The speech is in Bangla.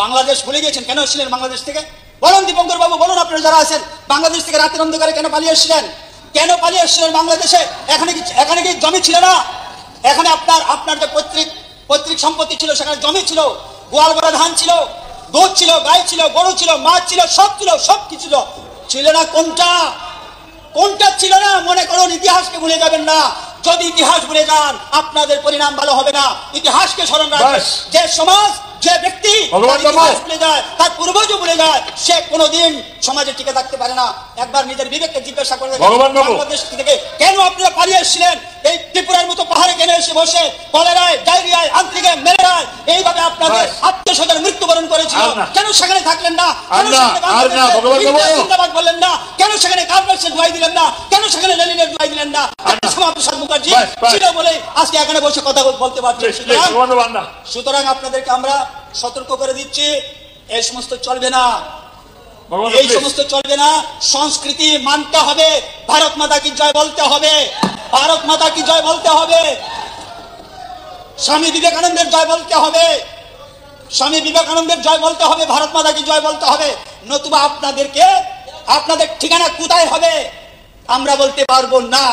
বাংলাদেশ ভুলে গিয়েছেন। কেন এসেছিলেন বাংলাদেশ থেকে? বলুন দীপঙ্কর বাবু, বলুন আপনারা যারা আছেন, বাংলাদেশ থেকে রাতের অন্ধকারে কেন পালিয়ে এসেছিলেন? কেন পালিয়ে এসেছিলেন বাংলাদেশে? এখানে কি জমি ছিল না? এখানে আপনার যে পৈতৃক সম্পত্তি ছিল, সেখানে জমি ছিল, গোয়াল ভরা ধান ছিল, দুধ ছিল, গাই ছিল, গরু ছিল, মাছ ছিল, সব ছিল, সব কিছু ছিল না। কোনটা ছিল না? মনে করুন, ইতিহাসকে ভুলে যাবেন না। যদি ইতিহাস ভুলে যান, আপনাদের পরিণাম ভালো হবে না। ইতিহাসকে স্মরণ রাখবেন। যে সমাজ, যে ব্যক্তি ভুলে যায়, তার পূর্বজও ভুলে যায়, সে কোনোদিন সমাজে টিকে থাকতে পারে না। একবার নিজের বিবেককে জিজ্ঞাসা করে বাংলাদেশ থেকে কেন আপনারা পালিয়ে এসেছিলেন? এই ত্রিপুরার মতো পাহাড়ে কেন এসে বসে কলেরায়, ডায়রিয়ায়, আন্ত্রিকে, ম্যালেরিয়ায় এইভাবে আপনাদের আত্মীয়স্বজন মৃত্যুবরণ করেছিল? কেন সেখানে থাকলেন না? জিন্দাবাদ বললেন না? কেন সেখানে কার্লমার্ক্সের দোহাই দিলেন না? কেন সেখানে লেনিনের দোহাই দিলেন না? শ্যামাপ্রসাদ মুখার্জি ছিল বলে আজকে এখানে বসে কথা বলতে পারছেন। সুতরাং আপনাদেরকে আমরা সতর্ক করে দিচ্ছি, এই সমস্ত চলবে না, এই সমস্ত চলবে না। সংস্কৃতি মানতে হবে, ভারত মাতা কি জয় বলতে হবে, ভারত মাতা কি জয় বলতে হবে, স্বামী বিবেকানন্দের জয় বলতে হবে, স্বামী বিবেকানন্দের জয় বলতে হবে, ভারত মাতা কি জয় বলতে হবে। নতুবা আপনাদের ঠিকানা কোথায় হবে আমরা বলতে পারবো না।